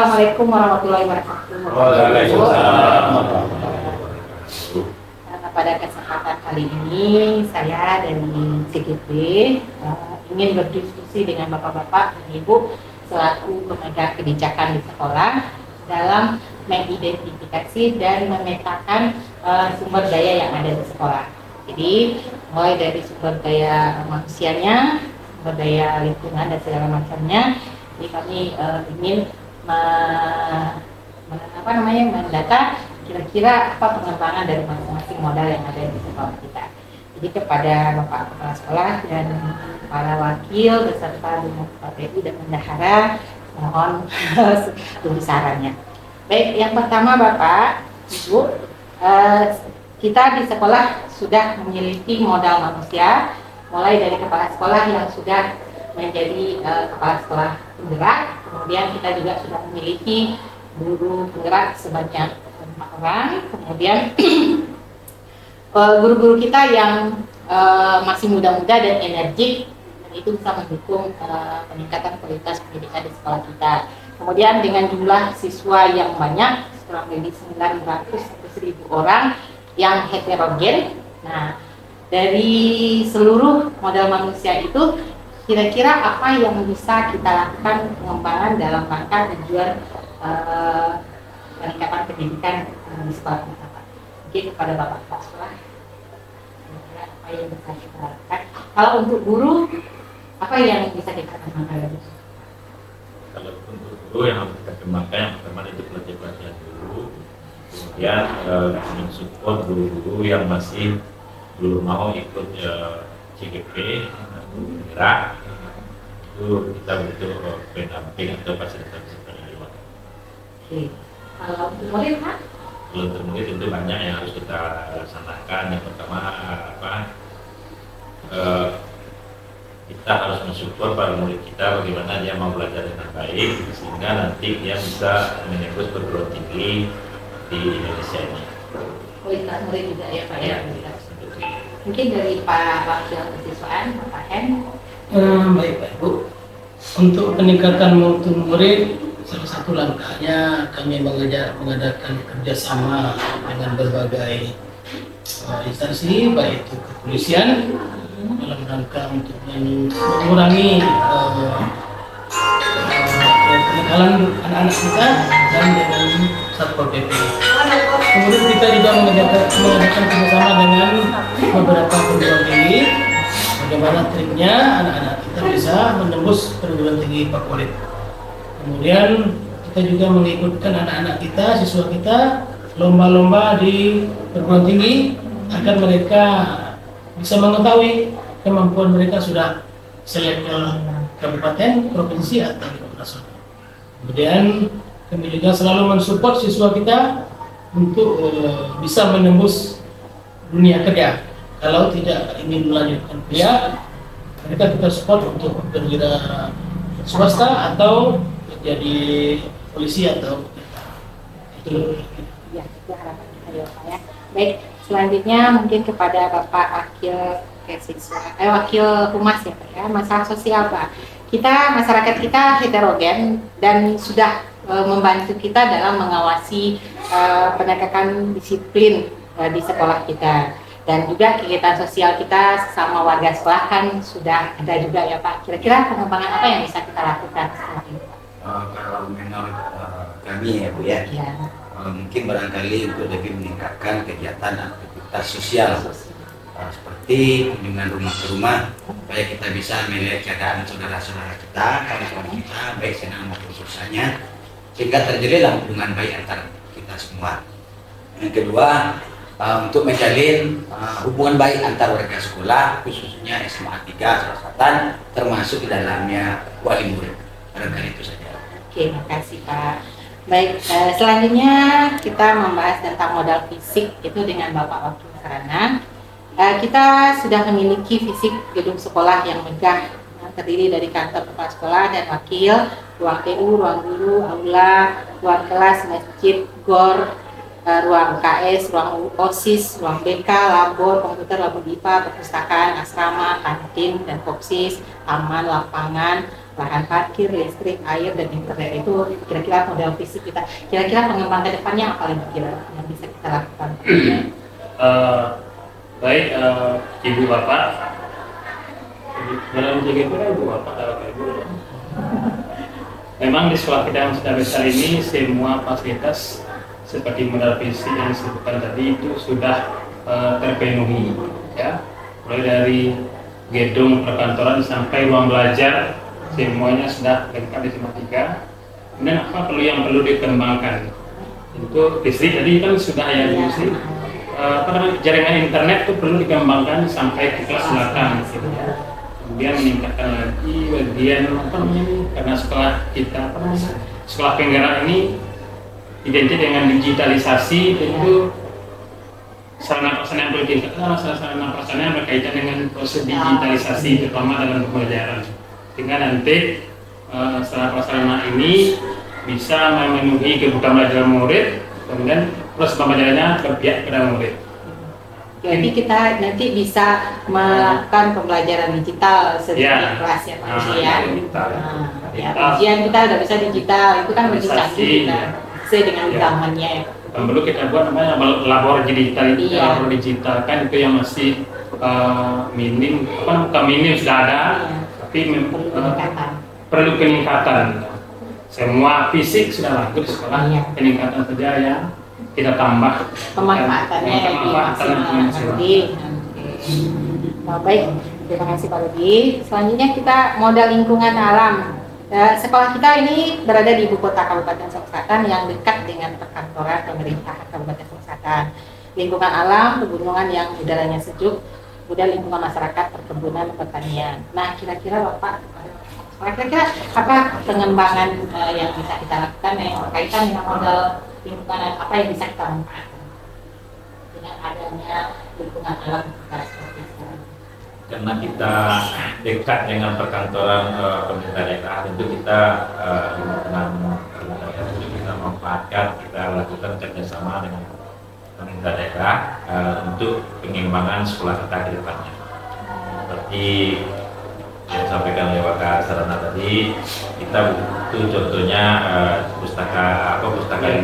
Assalamualaikum warahmatullahi wabarakatuh. Waalaikumsalam. Pada kesempatan kali ini saya dari CGP ingin berdiskusi dengan bapak-bapak dan ibu selaku pemegang kebijakan di sekolah dalam mengidentifikasi dan memetakan sumber daya yang ada di sekolah. Jadi mulai dari sumber daya manusianya, sumber daya lingkungan dan segala macamnya. Jadi kami ingin mendata kira-kira apa pengembangan dari masing-masing modal yang ada di sekolah kita. Jadi kepada Bapak Kepala Sekolah dan para wakil beserta KPU dan bendahara, mohon tunggu sarannya. Baik, yang pertama Bapak, Ibu, kita di sekolah sudah memiliki modal manusia, mulai dari kepala sekolah yang sudah menjadi kepala sekolah penggerak, kemudian kita juga sudah memiliki guru penggerak sebanyak 4 orang, kemudian guru-guru kita yang masih muda-muda dan energik, dan itu bisa mendukung peningkatan kualitas pendidikan di sekolah kita. Kemudian dengan jumlah siswa yang banyak, kurang lebih 900 sampai 1.000 orang yang heterogen. Nah, dari seluruh modal manusia itu, kira-kira apa yang bisa kita lakukan pengembangan dalam rangka tujuan peningkatan pendidikan di sekolah kita, Pak? Mungkin kepada Bapak Kepala Sekolah, kira-kira apa yang bisa kita lakukan? Kalau untuk guru, apa yang bisa kita kembangkan? Kalau untuk guru yang harus kita kembangkan, yang pertama itu pelatihan dulu, kemudian mensupport guru-guru yang masih belum mau ikut CGP atau gerak, itu kita butuh pendamping atau fasilitas pendidikan. Oke. Kalau untuk murid, Pak? Kalau untuk murid tentu banyak yang harus kita laksanakan. Yang pertama kita harus mensupport para murid kita bagaimana dia mau belajar dengan baik sehingga nanti dia bisa menembus perguruan tinggi di Indonesia ini. Kualitas murid juga ya, Pak ya? Tentu. Mungkin dari Pak Wakil Kesiswaan, Pak Hen. Baik Pak Ibu, untuk peningkatan mutu murid, salah satu langkahnya kami mengadakan kerjasama dengan berbagai instansi, baik itu kepolisian, dalam rangka untuk mengurangi kenakalan anak-anak kita, dan dengan Satpol PP. Kemudian kita juga mengadakan kerjasama dengan beberapa perguruan tinggi, bagaimana triknya anak-anak kita bisa menembus perguruan tinggi favorit. Kemudian kita juga mengikutkan anak-anak kita, siswa kita, lomba-lomba di perguruan tinggi agar mereka bisa mengetahui kemampuan mereka sudah selevel kabupaten, provinsi, atau nasional. Kemudian kami juga selalu mensupport siswa kita untuk bisa menembus dunia kerja. Kalau tidak ingin melanjutkan kuliah, mereka kita support untuk berwira swasta atau jadi polisi atau itu. Ya, itu harapan kita ya Pak ya. Baik, selanjutnya mungkin kepada Bapak Wakil Wakil Humas ya Pak ya, masalah sosial Pak. Kita, masyarakat kita heterogen dan sudah membantu kita dalam mengawasi penegakan disiplin di sekolah kita. Dan juga kegiatan sosial kita sesama warga sekolah kan sudah ada juga ya Pak. Kira-kira pengembangan apa yang bisa kita lakukan setelah ini? Kalau menurut kami ya Bu ya, mungkin barangkali untuk lebih meningkatkan kegiatan aktivitas sosial seperti kunjungan rumah ke rumah, supaya kita bisa melihat keadaan saudara-saudara kita, kawan-kawan kita, baik senang maupun susahnya, sehingga terjadilah hubungan baik antara kita semua. Yang kedua, untuk menjalin hubungan baik antar warga sekolah, khususnya SMA 3 Selatan, termasuk di dalamnya wali murid. Barangkali itu saja. Oke, makasih Pak. Baik, selanjutnya kita membahas tentang modal fisik itu dengan Bapak Wakil Sarana. Kita sudah memiliki fisik gedung sekolah yang megah, terdiri dari kantor kepala sekolah dan wakil, ruang PU, ruang guru, aula, ruang kelas, masjid, gor, ruang KS, ruang OSIS, ruang BK, labor, komputer, labor IPA, perpustakaan, asrama, kantin, dan kopsis, taman, lapangan, lahan parkir, listrik, air, dan internet. Itu kira-kira modal fisik kita. Kira-kira pengembangan ke depannya apa lagi kira yang bisa kita lakukan? Baik, Ibu Bapak, dalam JGP Ibu Bapak, Ibu. Memang di sekolah kita yang sudah besar ini semua fasilitas seperti modal fisik yang disebutkan tadi itu sudah terpenuhi, ya, mulai dari gedung perkantoran sampai ruang belajar semuanya sudah lengkap di SMA 3. Kemudian apa yang perlu dikembangkan? Itu listrik tadi kan sudah ya sih. Jaringan internet itu perlu dikembangkan sampai ke kelas 8 gitu. Kemudian meningkatkan lagi bagian karena sekolah kita sekolah penggerak ini identik dengan digitalisasi, tentu sarana prasarana yang perlu sarana prasarana yang berkaitan dengan proses digitalisasi terutama dalam pembelajaran, sehingga nanti sarana prasarana ini bisa memenuhi kebutuhan belajar murid, kemudian proses pembelajarannya berpihak kepada murid. Jadi kita nanti bisa melakukan pembelajaran digital setiap kelas ya Pak ya. Ya, ujian kita udah bisa digital, itu kan lebih canggih kita sesuai dengan zamannya ya. Perlu kita buat namanya labor digital, labor digital kan itu yang masih minim, bukan minim sudah ada, tapi perlu peningkatan. Semua fisik sudah laku di sekolah, peningkatan saja ya kita tambah pemanfaatannya lebih maksimal. Baik, terima kasih Pak Rudi. Selanjutnya kita modal lingkungan alam. Sekolah kita ini berada di ibu kota Kabupaten Solok Selatan yang dekat dengan perkantoran pemerintah Kabupaten Solok Selatan. Lingkungan alam, pegunungan yang udaranya sejuk, kemudian lingkungan masyarakat, perkebunan, pertanian. Nah, kira-kira Bapak, apa pengembangan yang bisa kita lakukan yang berkaitan dengan modal lingkungan apa yang bisa kita manfaatkan dengan adanya lingkungan alam seperti itu? Karena kita dekat dengan perkantoran pemerintah daerah, tentu kita kita manfaatkan, kita lakukan kerjasama dengan pemerintah daerah untuk pengembangan sekolah kita ke depannya. Seperti yang disampaikan oleh Wakil Sarana tadi, kita butuh contohnya pustaka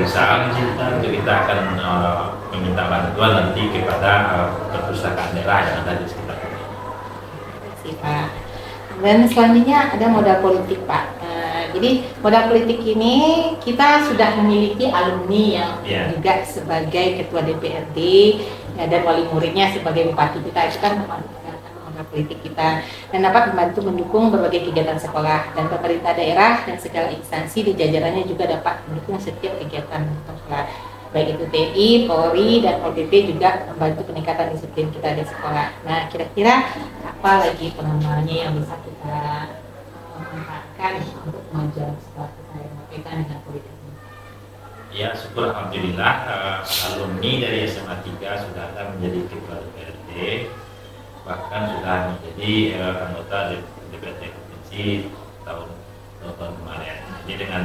desa, itu kita akan meminta bantuan nanti kepada perpustakaan daerah yang ada di sekitar kita. Pak. Dan selanjutnya ada modal politik Pak. Jadi modal politik ini kita sudah memiliki alumni yang juga sebagai ketua DPRD dan wali muridnya sebagai bupati kita, itu kan modal politik kita, dan dapat membantu mendukung berbagai kegiatan sekolah, dan pemerintah daerah dan segala instansi di jajarannya juga dapat mendukung setiap kegiatan sekolah, baik itu TNI, Polri, dan ODP juga membantu peningkatan disiplin kita di sekolah. Nah, kira-kira apa lagi pengembangannya yang bisa kita manfaatkan untuk kemajuan sekolah kita yang berkaitan dengan politik ini? Ya, syukur alhamdulillah alumni dari SMA 3 sudah ada menjadi ketua DPRD, bahkan sudah menjadi anggota DPRD Provinsi tahun kemarin. Jadi dengan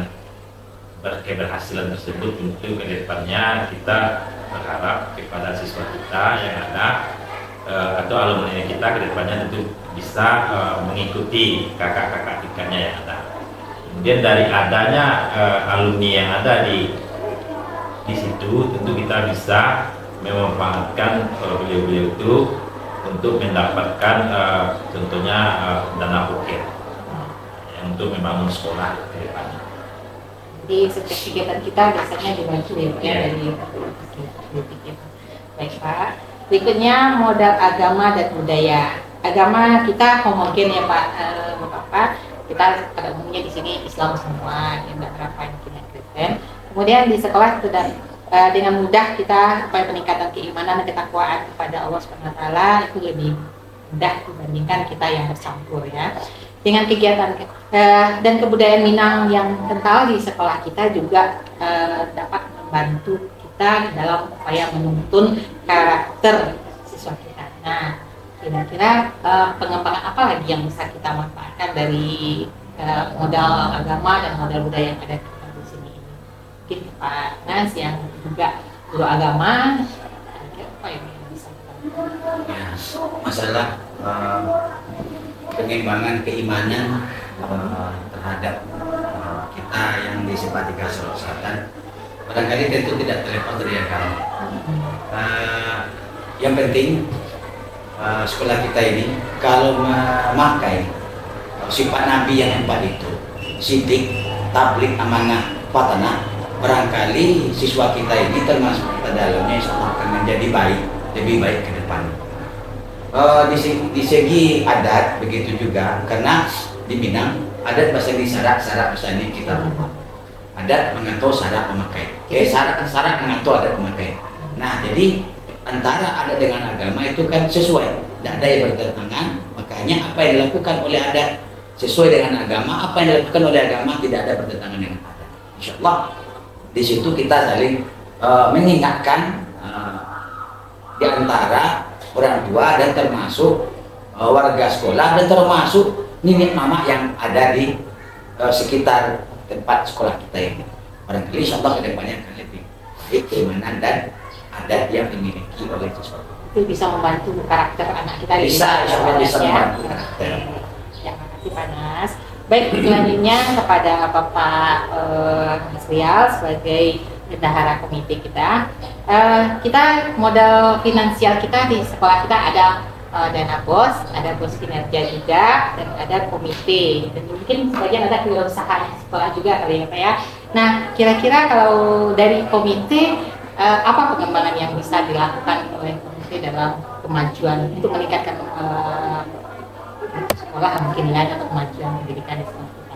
keberhasilan tersebut, tentu ke depannya kita berharap kepada siswa kita yang ada atau alumni kita ke depannya tentu bisa mengikuti kakak-kakak tingkatnya yang ada. Kemudian dari adanya alumni yang ada di situ, tentu kita bisa memanfaatkan beliau-beliau itu untuk mendapatkan contohnya dana UKT yang untuk membangun sekolah ke depannya. Jadi setiap kegiatan kita biasanya dibantu ya dari politik itu. Baik Pak. Berikutnya modal agama dan budaya. Agama kita homogen ya Pak, Bapak. Kita pada umumnya di sini Islam semua, yang tidak berapa yang kita Kristen. Kemudian di sekolah sudah dengan mudah kita upaya peningkatan keimanan dan ketakwaan kepada Allah SWT itu lebih mudah dibandingkan kita yang bercampur ya. Dengan kegiatan dan kebudayaan Minang yang kental di sekolah kita juga dapat membantu kita dalam upaya menuntun karakter siswa kita. Nah, kira-kira pengembangan apa lagi yang bisa kita manfaatkan dari modal agama dan modal budaya yang ada di sini? Mungkin Pak Nas yang juga guru agama, apa yang bisa kita lakukan? Ya, masalah pengembangan keimanan terhadap kita yang di Simpatika Sulawesi Selatan, barangkali tentu tidak terlepas dari agama. Yang penting sekolah kita ini kalau memakai sifat Nabi yang 4 itu, sidik, tablik, amanah, patanah, barangkali siswa kita ini termasuk kita dalamnya insya Allah akan menjadi baik, lebih baik ke depan. Di segi adat begitu juga, karena di Minang adat bahasa ini syarat bahasa ini kita adat mengatur syarat pemakai, syarat mengatur adat pemakai. Nah, jadi antara adat dengan agama itu kan sesuai, tidak ada yang bertentangan. Makanya apa yang dilakukan oleh adat sesuai dengan agama, apa yang dilakukan oleh agama tidak ada bertentangan dengan adat. Insya Allah di situ kita saling mengingatkan di antara orang tua dan termasuk warga sekolah dan termasuk nenek mama yang ada di sekitar tempat sekolah kita ini. Barangkali insya Allah kedepannya akan lebih baik keimanan dan adat yang dimiliki oleh siswa. Itu bisa membantu karakter anak kita. Bisa membantu karakter. Ya, makasih Pak Nas. Baik, selanjutnya kepada Bapak Mas Rial sebagai bendahara komite kita. Kita modal finansial kita di sekolah kita ada dana bos, ada bos kinerja juga, dan ada komite. Dan mungkin sebagian ada kewirausahaan sekolah juga kali ya Pak ya. Nah, kira-kira kalau dari komite apa pengembangan yang bisa dilakukan oleh komite dalam kemajuan untuk meningkatkan sekolah mungkin ya atau kemajuan pendidikan di sekolah kita?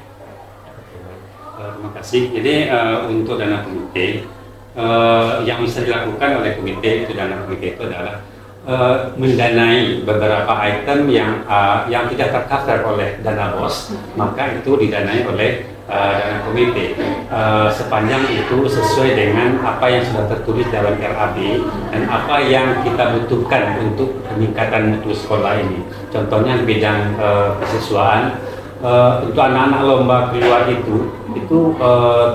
Terima kasih. Jadi untuk dana komite yang bisa dilakukan oleh komite itu adalah mendanai beberapa item yang tidak tercover oleh dana bos, maka itu didanai oleh dana komite sepanjang itu sesuai dengan apa yang sudah tertulis dalam RAB dan apa yang kita butuhkan untuk peningkatan mutu sekolah ini. Contohnya di bidang kesiswaan, untuk anak-anak lomba keluar itu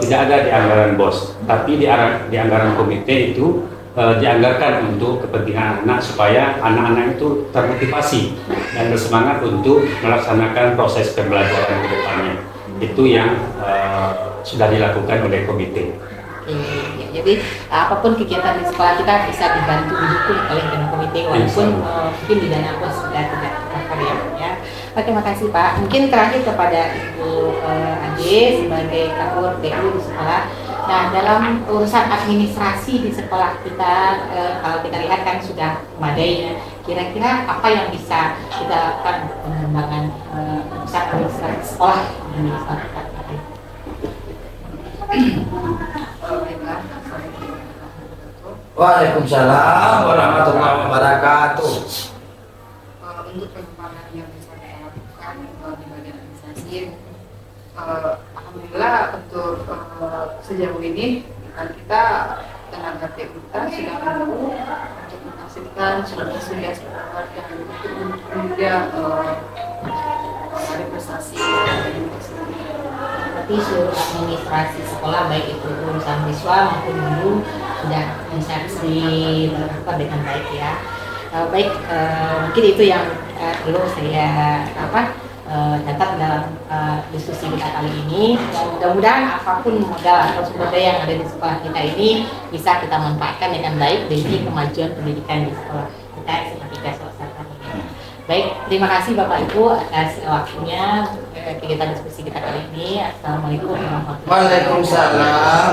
tidak ada di anggaran bos, tapi di anggaran komite itu dianggarkan untuk kepentingan anak supaya anak-anak itu termotivasi dan bersemangat untuk melaksanakan proses pembelajaran ke depannya. Itu yang sudah dilakukan oleh komite. Ya, jadi apapun kegiatan di sekolah kita bisa dibantu didukung oleh dana komite walaupun mungkin di dana bos sudah tidak tercover ya. Oke, makasih Pak. Mungkin terakhir kepada Ibu Ade sebagai KUR TU di sekolah. Nah, dalam urusan administrasi di sekolah kita, kalau kita lihat kan sudah memadai ya. Kira-kira apa yang bisa kita lakukan untuk pengembangan urusan administrasi sekolah di sekolah kita? Waalaikumsalam warahmatullahi wabarakatuh. Untuk pengembangan yang bisa kita lakukan di bagian administrasi, alhamdulillah untuk sejauh ini kita tenaga TU kita sudah mampu untuk menghasilkan sudah dan juga ada prestasi dari Berarti seluruh administrasi sekolah baik itu urusan siswa maupun guru sudah bisa dilakukan dengan baik ya. Baik, mungkin itu yang perlu saya catat dalam diskusi kita kali ini. Dan mudah-mudahan apapun modal atau sumber daya yang ada di sekolah kita ini bisa kita manfaatkan dengan baik demi kemajuan pendidikan di sekolah kita Simpatika Sulawesi Selatan ini. Baik, terima kasih Bapak Ibu atas waktunya kegiatan diskusi kita kali ini. Assalamualaikum warahmatullahi wabarakatuh. Waalaikumsalam